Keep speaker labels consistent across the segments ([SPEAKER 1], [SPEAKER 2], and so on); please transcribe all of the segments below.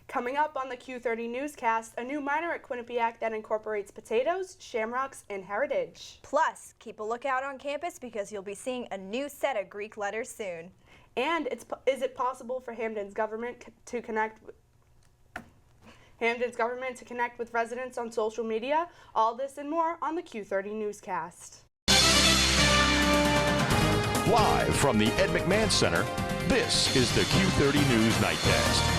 [SPEAKER 1] Coming up on the Q30 Newscast, a new minor at Quinnipiac that incorporates potatoes, shamrocks, and heritage.
[SPEAKER 2] Plus, keep a lookout on campus because you'll be seeing a new set of Greek letters soon.
[SPEAKER 1] And is it possible for Hamden's government to connect with residents on social media? All this and more on the Q30 Newscast.
[SPEAKER 3] Live from the Ed McMahon Center, this is the Q30 News Nightcast.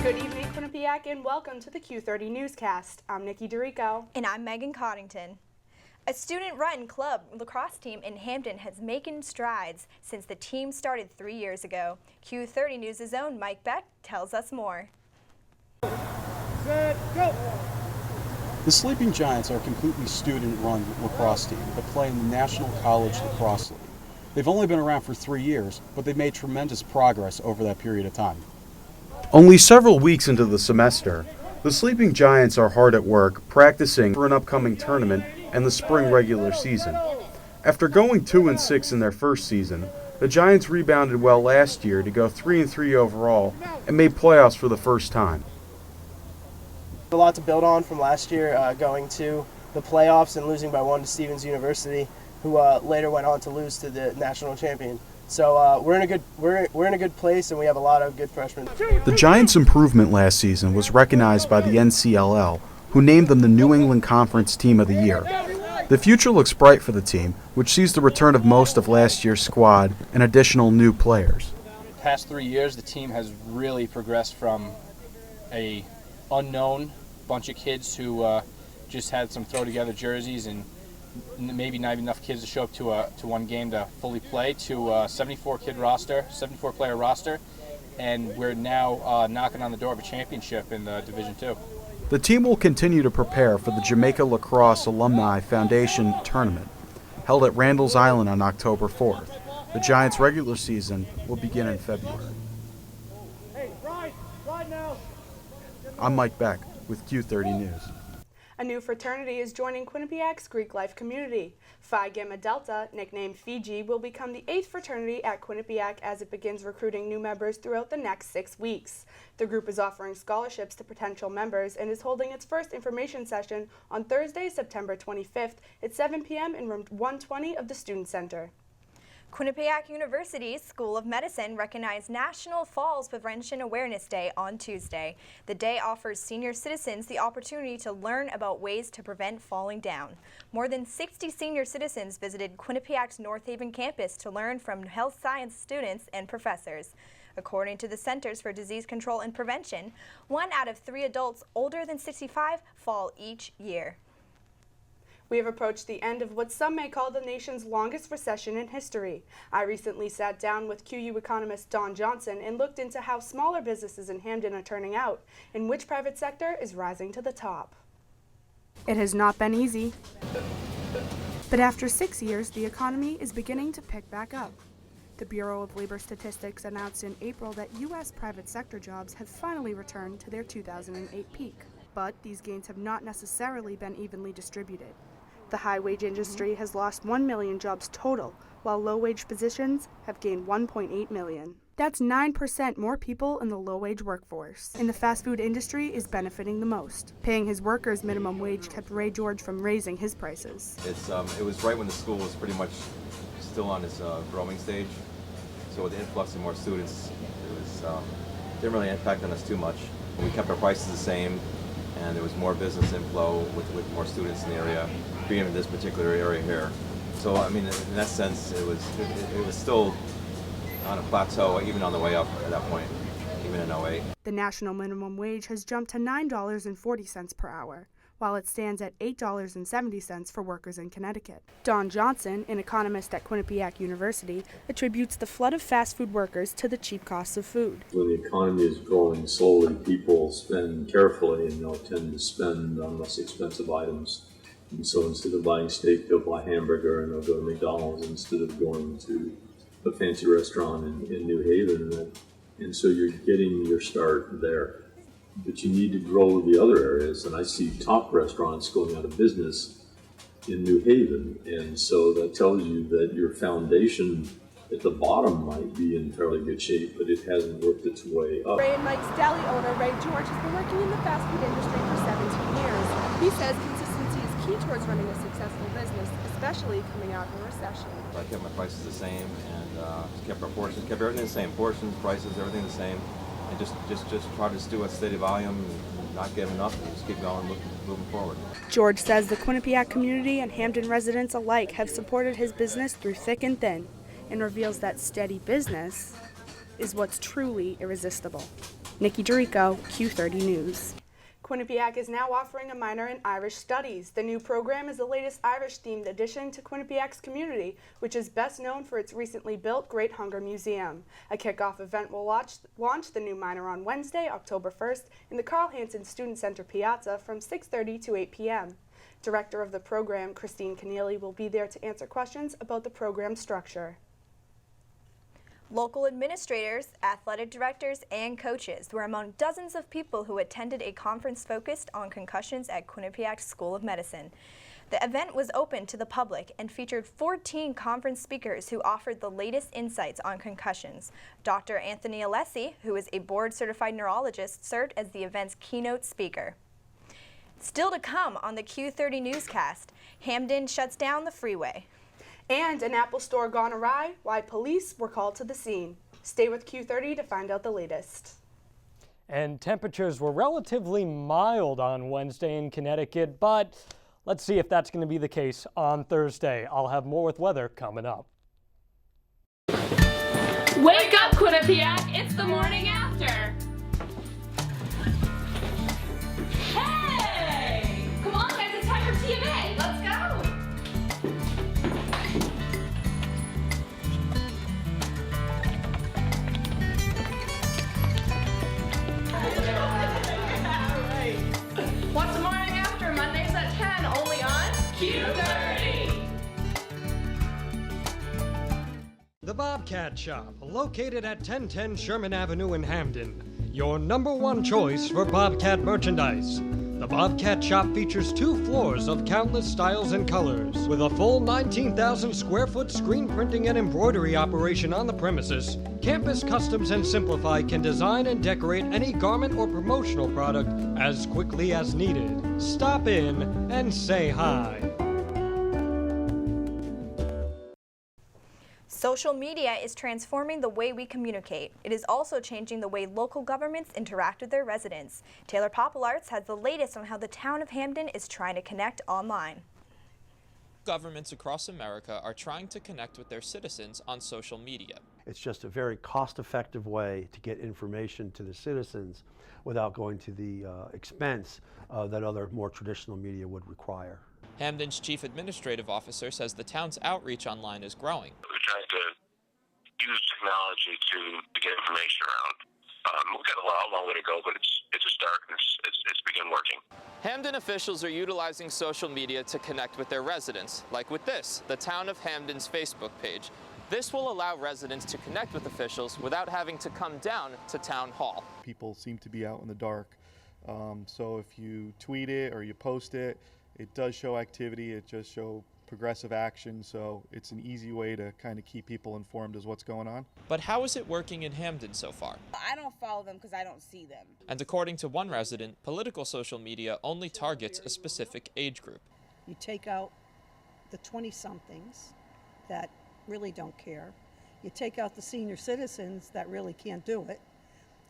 [SPEAKER 1] Good evening, Quinnipiac, and welcome to the Q30 Newscast. I'm Nikki DeRico.
[SPEAKER 2] And I'm Megan Coddington. A student-run club lacrosse team in Hamden has making strides since the team started 3 years ago. Q30 News' own Mike Beck tells us more.
[SPEAKER 4] Set, go! The Sleeping Giants are a completely student-run lacrosse team that play in the National College Lacrosse League. They've only been around for 3 years, but they've made tremendous progress over that period of time.
[SPEAKER 5] Only several weeks into the semester, the Sleeping Giants are hard at work practicing for an upcoming tournament and the spring regular season. After going 2-6 in their first season, the Giants rebounded well last year to go 3-3 overall and made playoffs for the first time.
[SPEAKER 6] A lot to build on from last year, going to the playoffs and losing by 1 to Stevens University, who later went on to lose to the national champion. So we're in a good place, and we have a lot of good freshmen.
[SPEAKER 5] The Giants' improvement last season was recognized by the NCLL, who named them the New England Conference Team of the Year. The future looks bright for the team, which sees the return of most of last year's squad and additional new players.
[SPEAKER 7] The past 3 years, the team has really progressed from a unknown bunch of kids who just had some throw-together jerseys and maybe not enough kids to show up to one game to fully play, to a 74-player roster, and we're now knocking on the door of a championship in Division II.
[SPEAKER 5] The team will continue to prepare for the Jamaica Lacrosse Alumni Foundation Tournament, held at Randall's Island on October 4th. The Giants' regular season will begin in February.
[SPEAKER 4] Hey, ride now!
[SPEAKER 5] I'm Mike Beck with Q30 News.
[SPEAKER 1] A new fraternity is joining Quinnipiac's Greek life community. Phi Gamma Delta, nicknamed Fiji, will become the 8th fraternity at Quinnipiac as it begins recruiting new members throughout the next 6 weeks. The group is offering scholarships to potential members and is holding its first information session on Thursday, September 25th at 7 p.m. in room 120 of the Student Center.
[SPEAKER 2] Quinnipiac University's School of Medicine recognized National Falls Prevention Awareness Day on Tuesday. The day offers senior citizens the opportunity to learn about ways to prevent falling down. More than 60 senior citizens visited Quinnipiac's North Haven campus to learn from health science students and professors. According to the Centers for Disease Control and Prevention, 1 out of 3 adults older than 65 fall each year.
[SPEAKER 1] We have approached the end of what some may call the nation's longest recession in history. I recently sat down with QU economist Don Johnson and looked into how smaller businesses in Hamden are turning out and which private sector is rising to the top. It has not been easy, but after 6 years, the economy is beginning to pick back up. The Bureau of Labor Statistics announced in April that U.S. private sector jobs have finally returned to their 2008 peak, but these gains have not necessarily been evenly distributed. The high-wage industry has lost 1 million jobs total, while low-wage positions have gained 1.8 million. That's 9% more people in the low-wage workforce. And the fast food industry is benefiting the most. Paying his workers minimum wage kept Ray George from raising his prices.
[SPEAKER 8] It was right when the school was pretty much still on its growing stage. So with the influx of more students, didn't really impact on us too much. We kept our prices the same, and there was more business inflow with more students in the area, being in this particular area here. So I mean, in that sense, it was still on a plateau, even on the way up at that point, even in 08.
[SPEAKER 1] The national minimum wage has jumped to $9.40 per hour, while it stands at $8.70 for workers in Connecticut. Don Johnson, an economist at Quinnipiac University, attributes the flood of fast food workers to the cheap costs of food.
[SPEAKER 9] When the economy is growing slowly, people spend carefully and they'll tend to spend on less expensive items. And so instead of buying steak, they'll buy hamburger and they'll go to McDonald's instead of going to a fancy restaurant in New Haven. And so you're getting your start there. But you need to grow the other areas, and I see top restaurants going out of business in New Haven, and so that tells you that your foundation at the bottom might be in fairly good shape, but it hasn't worked its way up.
[SPEAKER 1] Ray and Mike's Deli owner, Ray George, has been working in the fast food industry for 17 years. He says consistency is key towards running a successful business, especially coming out of a recession.
[SPEAKER 8] I kept my prices the same and kept our portions, kept everything the same, portions, prices, everything the same, and just try to do a steady volume, and not giving up, and just keep going, moving forward.
[SPEAKER 1] George says the Quinnipiac community and Hampden residents alike have supported his business through thick and thin, and reveals that steady business is what's truly irresistible. Nikki Dorico, Q30 News. Quinnipiac is now offering a minor in Irish Studies. The new program is the latest Irish-themed addition to Quinnipiac's community, which is best known for its recently built Great Hunger Museum. A kickoff event will launch the new minor on Wednesday, October 1st, in the Carl Hansen Student Center Piazza from 6:30 to 8 p.m. Director of the program, Christine Keneally, will be there to answer questions about the program structure.
[SPEAKER 2] Local administrators, athletic directors, and coaches were among dozens of people who attended a conference focused on concussions at Quinnipiac School of Medicine. The event was open to the public and featured 14 conference speakers who offered the latest insights on concussions. Dr. Anthony Alessi, who is a board-certified neurologist, served as the event's keynote speaker. Still to come on the Q30 Newscast, Hampden shuts down the freeway.
[SPEAKER 1] And an Apple store gone awry, why police were called to the scene. Stay with Q30 to find out the latest.
[SPEAKER 10] And temperatures were relatively mild on Wednesday in Connecticut, but let's see if that's going to be the case on Thursday. I'll have more with weather coming up.
[SPEAKER 11] Wake up, Quinnipiac! It's the morning after! Hey! Come on, guys, it's time for TMA! Let's go! What's the morning after? Mondays at 10, only on Q30.
[SPEAKER 10] The Bobcat Shop, located at 1010 Sherman Avenue in Hampden. Your #1 choice for Bobcat merchandise. The Bobcat Shop features 2 floors of countless styles and colors. With a full 19,000 square foot screen printing and embroidery operation on the premises, Campus Customs and Simplify can design and decorate any garment or promotional product as quickly as needed. Stop in and say hi.
[SPEAKER 2] Social media is transforming the way we communicate. It is also changing the way local governments interact with their residents. Taylor Popelarts has the latest on how the town of Hampden is trying to connect online.
[SPEAKER 12] Governments across America are trying to connect with their citizens on social media.
[SPEAKER 13] It's just a very cost-effective way to get information to the citizens without going to the expense that other more traditional media would require.
[SPEAKER 12] Hampden's chief administrative officer says the town's outreach online is growing.
[SPEAKER 14] We're trying to use technology to get information around. We've got a long way to go, but it's a start, and it's begun working.
[SPEAKER 12] Hampden officials are utilizing social media to connect with their residents, like with this, the Town of Hampden's Facebook page. This will allow residents to connect with officials without having to come down to Town Hall.
[SPEAKER 15] People seem to be out in the dark, so if you tweet it or you post it, it does show activity, it does show progressive action, so it's an easy way to kind of keep people informed as what's going on.
[SPEAKER 12] But how is it working in Hampden so far?
[SPEAKER 16] I don't follow them because I don't see them.
[SPEAKER 12] And according to one resident, political social media only targets a specific age group.
[SPEAKER 17] You take out the 20-somethings that really don't care. You take out the senior citizens that really can't do it.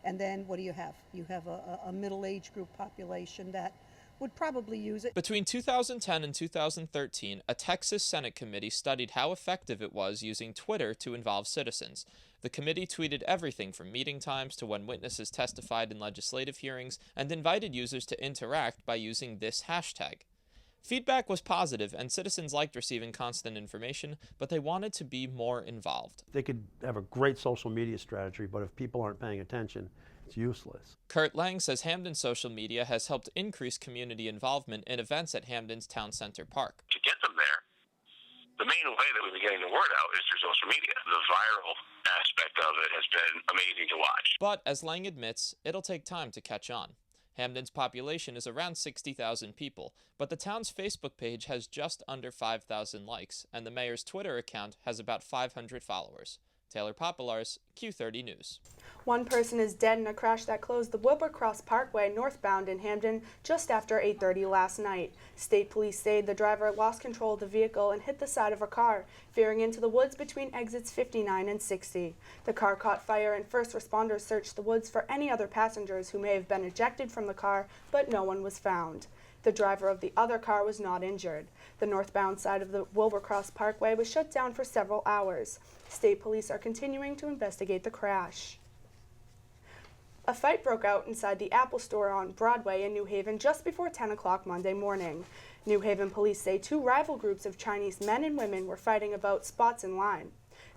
[SPEAKER 17] And then what do you have? You have a middle-age group population that would probably use it.
[SPEAKER 12] Between 2010 and 2013, a Texas Senate committee studied how effective it was using Twitter to involve citizens. The committee tweeted everything from meeting times to when witnesses testified in legislative hearings and invited users to interact by using this hashtag. Feedback was positive, and citizens liked receiving constant information, but they wanted to be more involved.
[SPEAKER 13] They could have a great social media strategy, but if people aren't paying attention, it's useless.
[SPEAKER 12] Kurt Lang says Hampden's social media has helped increase community involvement in events at Hampden's Town Center Park.
[SPEAKER 14] To get them there, the main way that we've been getting the word out is through social media. The viral aspect of it has been amazing to watch.
[SPEAKER 12] But as Lang admits, it'll take time to catch on. Hampden's population is around 60,000 people, but the town's Facebook page has just under 5,000 likes, and the mayor's Twitter account has about 500 followers. Taylor Populars, Q30 News.
[SPEAKER 1] One person is dead in a crash that closed the Wilbur-Cross Parkway northbound in Hamden just after 8:30 last night. State police say the driver lost control of the vehicle and hit the side of a car, veering into the woods between exits 59 and 60. The car caught fire and first responders searched the woods for any other passengers who may have been ejected from the car, but no one was found. The driver of the other car was not injured. The northbound side of the Wilbur-Cross Parkway was shut down for several hours. State police are continuing to investigate the crash. A fight broke out inside the Apple store on Broadway in New Haven just before 10 o'clock Monday morning. New Haven police say two rival groups of Chinese men and women were fighting about spots in line.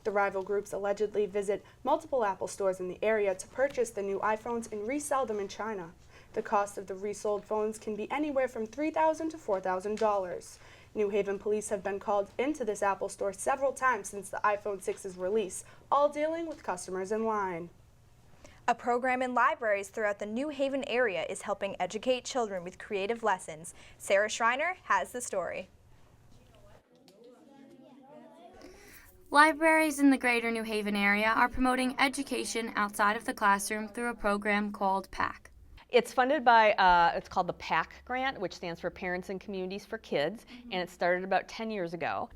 [SPEAKER 1] The rival groups allegedly visit multiple Apple stores in the area to purchase the new iPhones and resell them in China. The cost of the resold phones can be anywhere from $3,000 to $4,000. New Haven police have been called into this Apple store several times since the iPhone 6's release, all dealing with customers in line.
[SPEAKER 2] A program in libraries throughout the New Haven area is helping educate children with creative lessons. Sarah Schreiner has the story.
[SPEAKER 18] Libraries in the greater New Haven area are promoting education outside of the classroom through a program called PAC.
[SPEAKER 19] It's funded by, it's called the PAC grant, which stands for Parents and Communities for Kids, and it started about 10 years ago.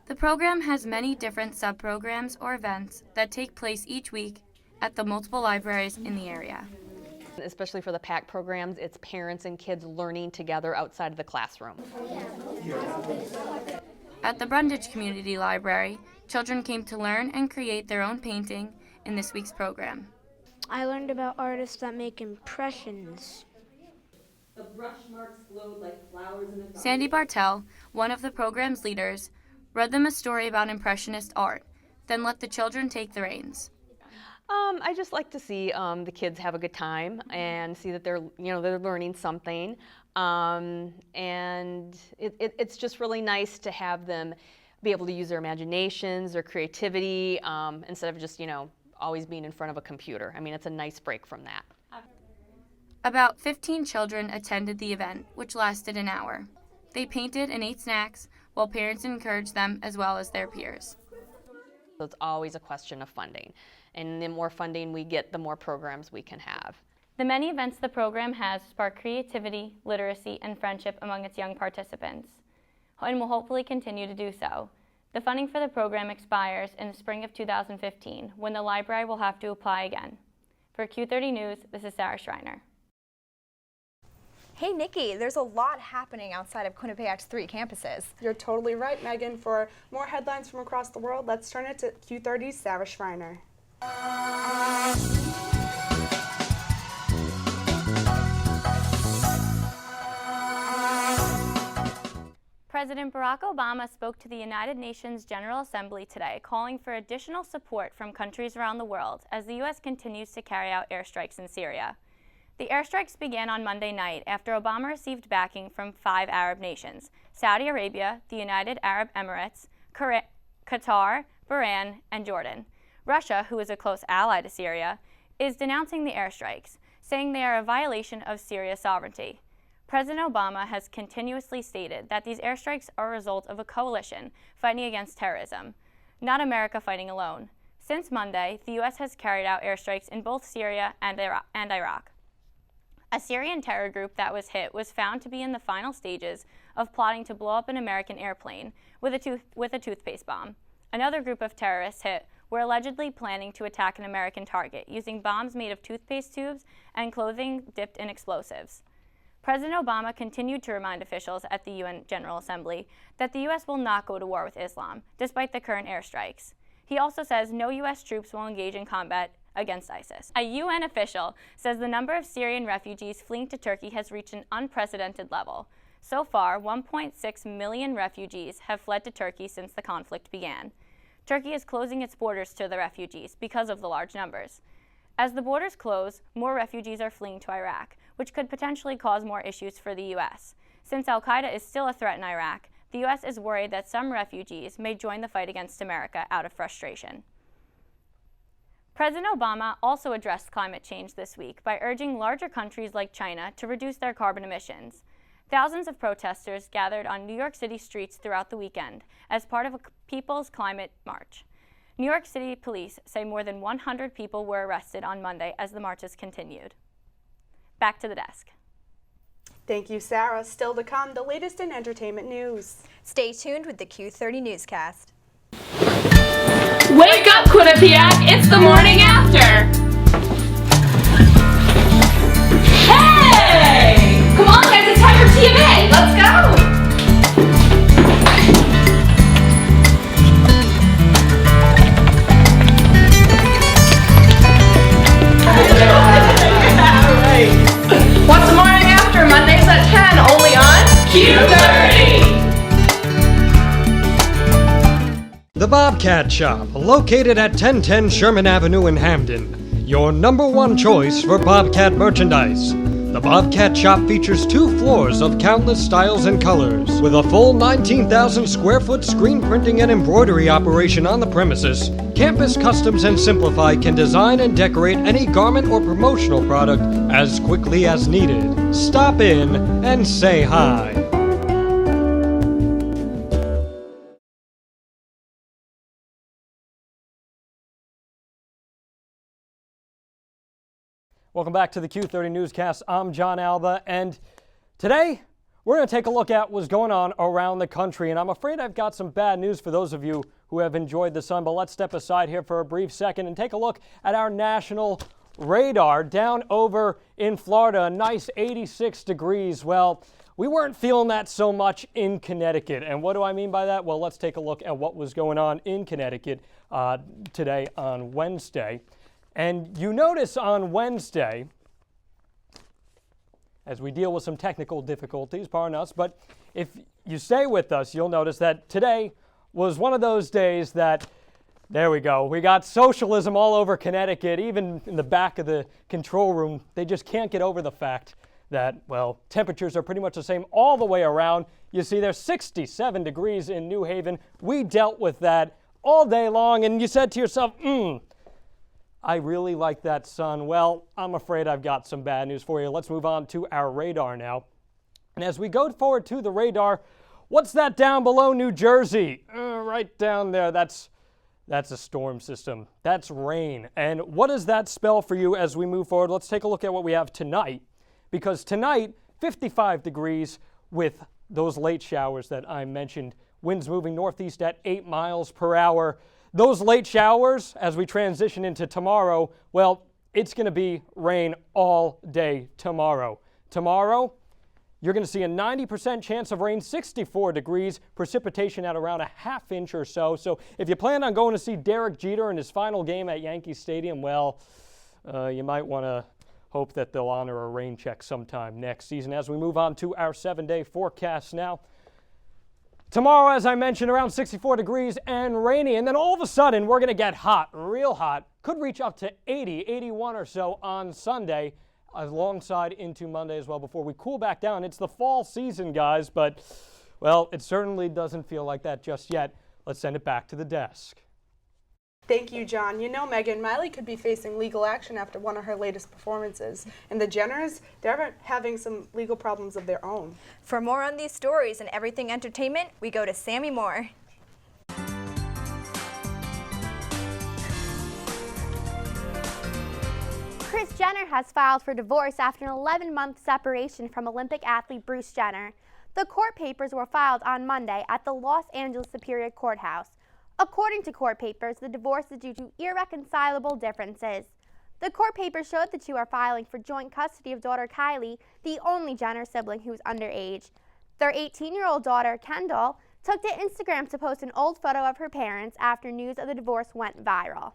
[SPEAKER 18] The program has many different sub-programs or events that take place each week at the multiple libraries in the area.
[SPEAKER 19] Especially for the PAC programs, it's parents and kids learning together outside of the classroom.
[SPEAKER 18] At the Brundage Community Library, children came to learn and create their own painting in this week's program.
[SPEAKER 20] I learned about artists that make impressions.
[SPEAKER 18] The brush marks glowed like flowers in a Sandy Bartell, one of the program's leaders, read them a story about Impressionist art, then let the children take the reins.
[SPEAKER 19] I just like to see the kids have a good time and see that they're learning something. And it's just really nice to have them be able to use their imaginations, their creativity, instead of just, always being in front of a computer. I mean, it's a nice break from that.
[SPEAKER 18] About 15 children attended the event, which lasted an hour. They painted and ate snacks, while parents encouraged them as well as their peers.
[SPEAKER 19] So it's always a question of funding. And the more funding we get, the more programs we can have.
[SPEAKER 18] The many events the program has spark creativity, literacy, and friendship among its young participants, and will hopefully continue to do so. The funding for the program expires in the spring of 2015, when the library will have to apply again. For Q30 News, this is Sarah Schreiner.
[SPEAKER 2] Hey Nikki, there's a lot happening outside of Quinnipiac's 3 campuses.
[SPEAKER 1] You're totally right, Megan. For more headlines from across the world, let's turn it to Q30's Sarah Schreiner.
[SPEAKER 18] President Barack Obama spoke to the United Nations General Assembly today, calling for additional support from countries around the world as the U.S. continues to carry out airstrikes in Syria. The airstrikes began on Monday night after Obama received backing from 5 Arab nations: Saudi Arabia, the United Arab Emirates, Qatar, Bahrain, and Jordan. Russia, who is a close ally to Syria, is denouncing the airstrikes, saying they are a violation of Syria's sovereignty. President Obama has continuously stated that these airstrikes are a result of a coalition fighting against terrorism, not America fighting alone. Since Monday, the U.S. has carried out airstrikes in both Syria and Iraq. A Syrian terror group that was hit was found to be in the final stages of plotting to blow up an American airplane with a toothpaste bomb. Another group of terrorists hit were allegedly planning to attack an American target using bombs made of toothpaste tubes and clothing dipped in explosives. President Obama continued to remind officials at the UN General Assembly that the U.S. will not go to war with Islam, despite the current airstrikes. He also says no U.S. troops will engage in combat against ISIS. A UN official says the number of Syrian refugees fleeing to Turkey has reached an unprecedented level. So far, 1.6 million refugees have fled to Turkey since the conflict began. Turkey is closing its borders to the refugees because of the large numbers. As the borders close, more refugees are fleeing to Iraq, which could potentially cause more issues for the U.S. Since al-Qaeda is still a threat in Iraq, the U.S. is worried that some refugees may join the fight against America out of frustration. President Obama also addressed climate change this week by urging larger countries like China to reduce their carbon emissions. Thousands of protesters gathered on New York City streets throughout the weekend as part of a People's Climate March. New York City police say more than 100 people were arrested on Monday as the marches continued. Back to the desk.
[SPEAKER 1] Thank you, Sarah. Still to come, the latest in entertainment news.
[SPEAKER 2] Stay tuned with the Q30 Newscast.
[SPEAKER 11] Wake up, Quinnipiac! It's the morning after! Hey! Come on, guys, it's time for TMA! Let's go! What's the morning after? Mondays at 10, only on Q30!
[SPEAKER 10] The Bobcat Shop, located at 1010 Sherman Avenue in Hamden. Your #1 choice for Bobcat merchandise. The Bobcat Shop features 2 floors of countless styles and colors. With a full 19,000 square foot screen printing and embroidery operation on the premises, Campus Customs and Simplify can design and decorate any garment or promotional product as quickly as needed. Stop in and say hi.
[SPEAKER 21] Welcome back to the Q30 Newscast. I'm John Alba, and today we're going to take a look at what's going on around the country. And I'm afraid I've got some bad news for those of you who have enjoyed the sun, but let's step aside here for a brief second and take a look at our national radar down over in Florida. A nice 86 degrees. Well, we weren't feeling that so much in Connecticut. And what do I mean by that? Well, let's take a look at what was going on in Connecticut today on Wednesday. And you notice on Wednesday, as we deal with some technical difficulties, pardon us, but if you stay with us, you'll notice that today was one of those days that, there we go, we got socialism all over Connecticut, even in the back of the control room. They just can't get over the fact that, well, temperatures are pretty much the same all the way around. You see, there's 67 degrees in New Haven. We dealt with that all day long, and you said to yourself, I really like that sun. Well, I'm afraid I've got some bad news for you. Let's move on to our radar now. And as we go forward to the radar, what's that down below New Jersey? Right down there, that's a storm system. That's rain. And what does that spell for you as we move forward? Let's take a look at what we have tonight. Because tonight, 55 degrees with those late showers that I mentioned. Winds moving northeast at 8 miles per hour. Those late showers, as we transition into tomorrow, well, it's going to be rain all day tomorrow. Tomorrow, you're going to see a 90% chance of rain, 64 degrees, precipitation at around a ½ inch or so. So if you plan on going to see Derek Jeter in his final game at Yankee Stadium, well, you might want to hope that they'll honor a rain check sometime next season. As we move on to our 7-day forecast now. Tomorrow, as I mentioned, around 64 degrees and rainy. And then all of a sudden, we're going to get hot, real hot. Could reach up to 80, 81 or so on Sunday, alongside into Monday as well before we cool back down. It's the fall season, guys, but, well, it certainly doesn't feel like that just yet. Let's send it back to the desk.
[SPEAKER 1] Thank you, John. You know, Megan, Miley could be facing legal action after one of her latest performances. And the Jenners, they're having some legal problems of their own.
[SPEAKER 2] For more on these stories and everything entertainment, we go to Sammy Moore.
[SPEAKER 22] Kris Jenner has filed for divorce after an 11-month separation from Olympic athlete Bruce Jenner. The court papers were filed on Monday at the Los Angeles Superior Courthouse. According to court papers, the divorce is due to irreconcilable differences. The court papers showed the two are filing for joint custody of daughter Kylie, the only Jenner sibling who's underage. Their 18-year-old daughter, Kendall, took to Instagram to post an old photo of her parents after news of the divorce went viral.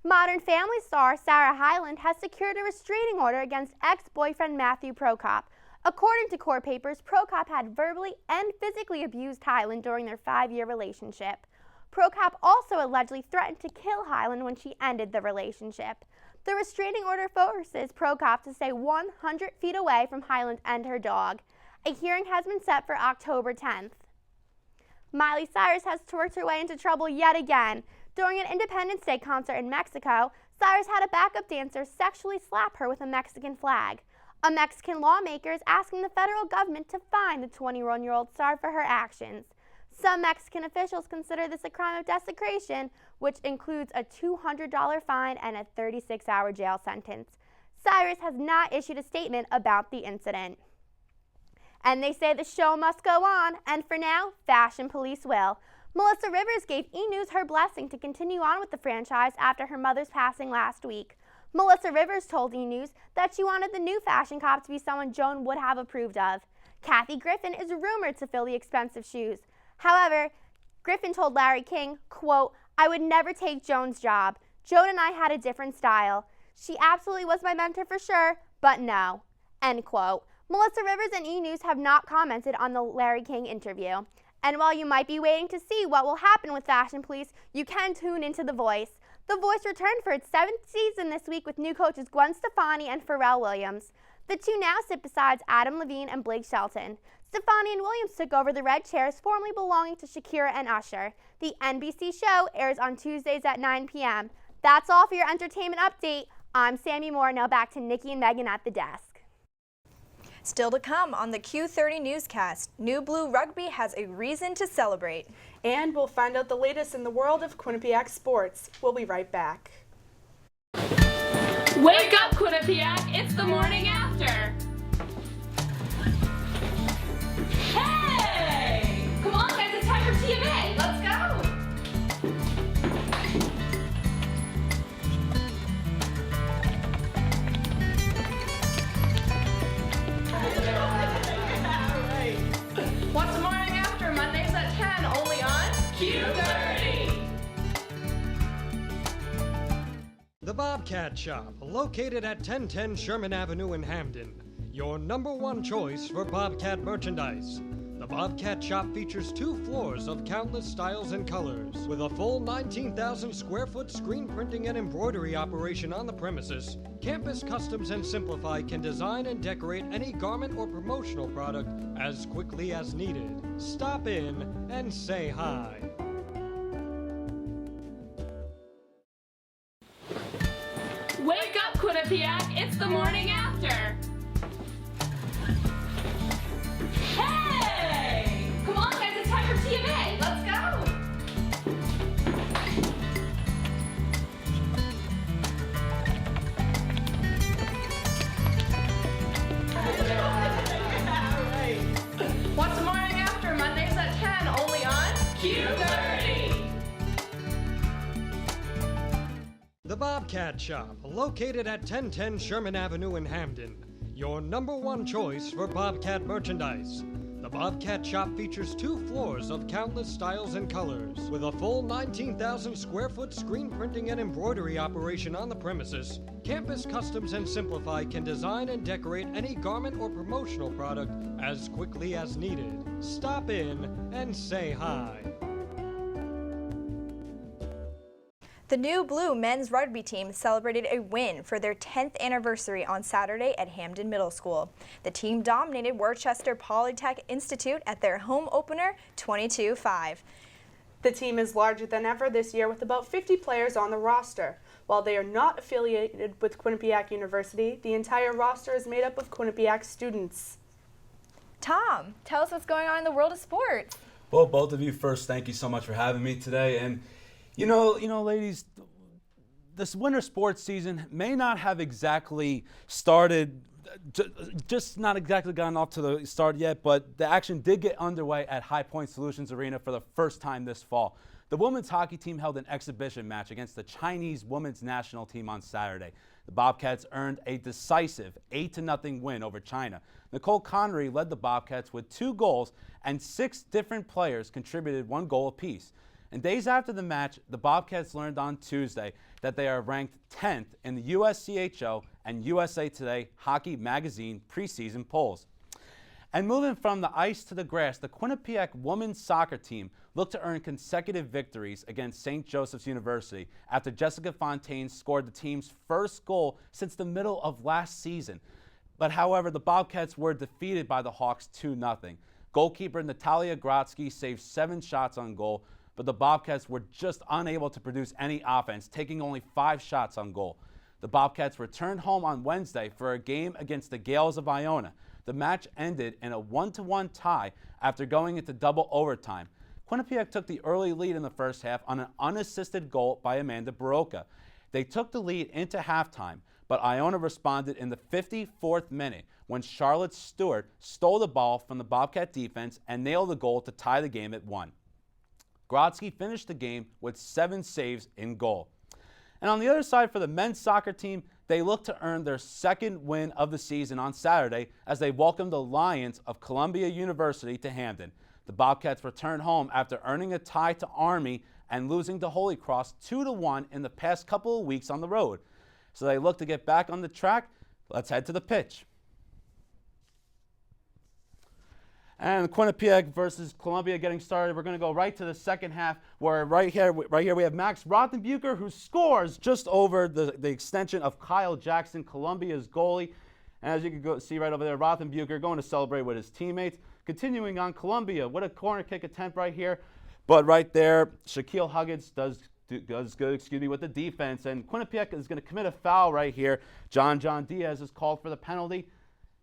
[SPEAKER 22] Modern Family star Sarah Hyland has secured a restraining order against ex-boyfriend Matthew Prokop. According to court papers, Prokop had verbally and physically abused Hyland during their 5-year relationship. Prokop also allegedly threatened to kill Hyland when she ended the relationship. The restraining order forces Prokop to stay 100 feet away from Hyland and her dog. A hearing has been set for October 10th. Miley Cyrus has worked her way into trouble yet again. During an Independence Day concert in Mexico, Cyrus had a backup dancer sexually slap her with a Mexican flag. A Mexican lawmaker is asking the federal government to fine the 21-year-old star for her actions. Some Mexican officials consider this a crime of desecration, which includes a $200 fine and a 36-hour jail sentence. Cyrus has not issued a statement about the incident. And they say the show must go on, and for now, Fashion Police will. Melissa Rivers gave E! News her blessing to continue on with the franchise after her mother's passing last week. Melissa Rivers told E! News that she wanted the new fashion cop to be someone Joan would have approved of. Kathy Griffin is rumored to fill the expensive shoes. However, Griffin told Larry King, quote, "I would never take Joan's job. Joan and I had a different style. She absolutely was my mentor for sure, but no," end quote. Melissa Rivers and E! News have not commented on the Larry King interview. And while you might be waiting to see what will happen with Fashion Police, you can tune into The Voice. The Voice returned for its 7th season this week with new coaches Gwen Stefani and Pharrell Williams. The two now sit beside Adam Levine and Blake Shelton. Stefani and Williams took over the red chairs formerly belonging to Shakira and Usher. The NBC show airs on Tuesdays at 9 p.m. That's all for your entertainment update. I'm Sammy Moore. Now back to Nikki and Megan at the desk.
[SPEAKER 2] Still to come on the Q30 Newscast, New Blue Rugby has a reason to celebrate.
[SPEAKER 1] And we'll find out the latest in the world of Quinnipiac sports. We'll be right back.
[SPEAKER 11] Wake up, Quinnipiac! It's the morning after! Hey! Come on, guys, it's time for TMA! Let's go! What's the morning after? Mondays at 10, only on Q30!
[SPEAKER 10] The Bobcat Shop, located at 1010 Sherman Avenue in Hamden. Your #1 choice for Bobcat merchandise. The Bobcat Shop features 2 floors of countless styles and colors. With a full 19,000 square foot screen printing and embroidery operation on the premises, Campus Customs and Simplify can design and decorate any garment or promotional product as quickly as needed. Stop in and say hi.
[SPEAKER 11] Wake up, Quinnipiac! It's the morning after! Hey! Come on, guys, it's time for TMA! Let's go! What's the morning after? Mondays at 10, only on Q30!
[SPEAKER 10] The Bobcat Shop, located at 1010 Sherman Avenue in Hamden. Your #1 choice for Bobcat merchandise. The Bobcat Shop features 2 floors of countless styles and colors. With a full 19,000 square foot screen printing and embroidery operation on the premises, Campus Customs and Simplify can design and decorate any garment or promotional product as quickly as needed. Stop in and say hi.
[SPEAKER 2] The New Blue men's rugby team celebrated a win for their 10th anniversary on Saturday at Hamden Middle School. The team dominated Worcester Polytech Institute at their home opener 22-5.
[SPEAKER 1] The team is larger than ever this year with about 50 players on the roster. While they are not affiliated with Quinnipiac University, the entire roster is made up of Quinnipiac students.
[SPEAKER 2] Tom, tell us what's going on in the world of sports.
[SPEAKER 3] Well, both of you, first, thank you so much for having me today. And you know, ladies, this winter sports season may not have exactly started, just not exactly gotten off to the start yet, but the action did get underway at High Point Solutions Arena for the first time this fall. The women's hockey team held an exhibition match against the Chinese women's national team on Saturday. The Bobcats earned a decisive 8-0 win over China. Nicole Connery led the Bobcats with 2 goals, and 6 different players contributed 1 goal apiece. And days after the match, the Bobcats learned on Tuesday that they are ranked 10th in the USCHO and USA Today Hockey Magazine preseason polls. And moving from the ice to the grass, the Quinnipiac women's soccer team looked to earn consecutive victories against St. Joseph's University after Jessica Fontaine scored the team's first goal since the middle of last season. But however, the Bobcats were defeated by the Hawks 2-0. Goalkeeper Natalia Grotsky saved 7 shots on goal, but the Bobcats were just unable to produce any offense, taking only 5 shots on goal. The Bobcats returned home on Wednesday for a game against the Gales of Iona. The match ended in a 1-1 tie after going into double overtime. Quinnipiac took the early lead in the first half on an unassisted goal by Amanda Barocca. They took the lead into halftime, but Iona responded in the 54th minute when Charlotte Stewart stole the ball from the Bobcat defense and nailed the goal to tie the game at 1. Grodzki finished the game with 7 saves in goal. And on the other side for the men's soccer team, they look to earn their second win of the season on Saturday as they welcomed the Lions of Columbia University to Hamden. The Bobcats returned home after earning a tie to Army and losing to Holy Cross 2-1 in the past couple of weeks on the road. So they look to get back on the track. Let's head to the pitch. And Quinnipiac versus Columbia getting started. We're going to go right to the second half where right here we have Max Rothenbucher, who scores just over the extension of Kyle Jackson, Columbia's goalie. And as you can see right over there, Rothenbucher going to celebrate with his teammates. Continuing on, Columbia, what a corner kick attempt right here. But right there, Shaquille Huggins does good, with the defense. And Quinnipiac is going to commit a foul right here. John Diaz is called for the penalty.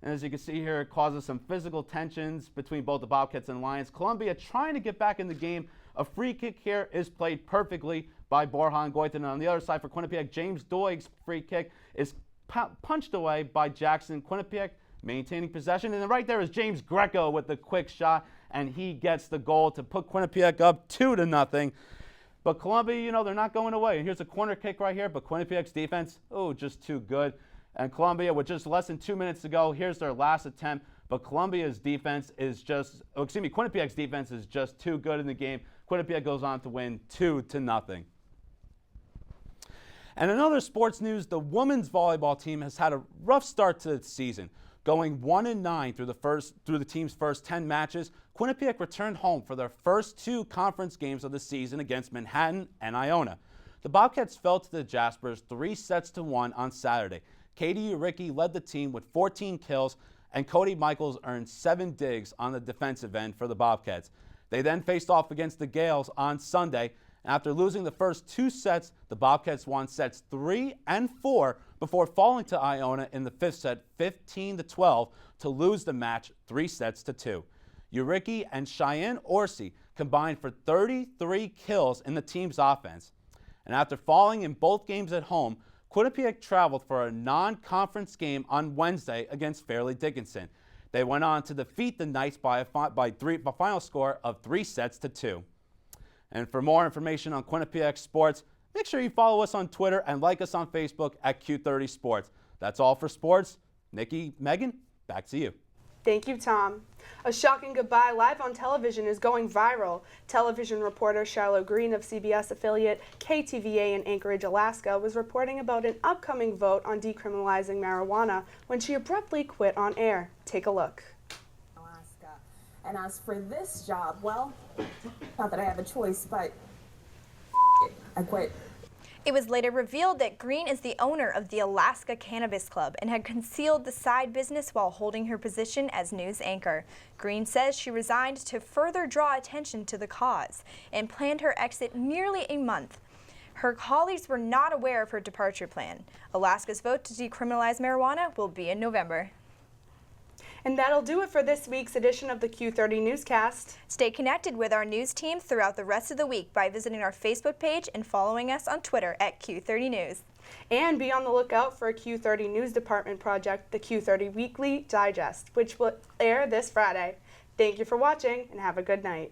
[SPEAKER 3] And as you can see here, it causes some physical tensions between both the Bobcats and Lions. Columbia trying to get back in the game. A free kick here is played perfectly by Borjan Goitin. And on the other side for Quinnipiac, James Doig's free kick is punched away by Jackson. Quinnipiac maintaining possession. And then right there is James Greco with the quick shot. And he gets the goal to put Quinnipiac up 2-0. But Columbia, they're not going away. And here's a corner kick right here. But Quinnipiac's defense, just too good. And Columbia, with just less than 2 minutes to go, here's their last attempt. But Quinnipiac's defense is just too good in the game. Quinnipiac goes on to win 2-0. And in other sports news, the women's volleyball team has had a rough start to the season. Going 1-9 through the team's first 10 matches, Quinnipiac returned home for their first 2 conference games of the season against Manhattan and Iona. The Bobcats fell to the Jaspers 3-1 on Saturday. Katie Uricki led the team with 14 kills, and Cody Michaels earned 7 digs on the defensive end for the Bobcats. They then faced off against the Gales on Sunday. After losing the first 2 sets, the Bobcats won sets 3 and 4 before falling to Iona in the 5th set 15-12 to lose the match 3-2. Uricki and Cheyenne Orsi combined for 33 kills in the team's offense. And after falling in both games at home, Quinnipiac traveled for a non-conference game on Wednesday against Fairleigh Dickinson. They went on to defeat the Knights by a final score of 3-2. And for more information on Quinnipiac sports, make sure you follow us on Twitter and like us on Facebook at Q30 Sports. That's all for sports. Nikki, Megan, back to you.
[SPEAKER 1] Thank you, Tom. A shocking goodbye live on television is going viral. Television reporter Shiloh Green of CBS affiliate KTVA in Anchorage, Alaska, was reporting about an upcoming vote on decriminalizing marijuana when she abruptly quit on air. Take a look.
[SPEAKER 6] Alaska. And as for this job, well, not that I have a choice, but I quit.
[SPEAKER 2] It was later revealed that Green is the owner of the Alaska Cannabis Club and had concealed the side business while holding her position as news anchor. Green says she resigned to further draw attention to the cause and planned her exit nearly a month. Her colleagues were not aware of her departure plan. Alaska's vote to decriminalize marijuana will be in November.
[SPEAKER 1] And that'll do it for this week's edition of the Q30 Newscast.
[SPEAKER 2] Stay connected with our news team throughout the rest of the week by visiting our Facebook page and following us on Twitter at Q30 News.
[SPEAKER 1] And be on the lookout for a Q30 News Department project, the Q30 Weekly Digest, which will air this Friday. Thank you for watching and have a good night.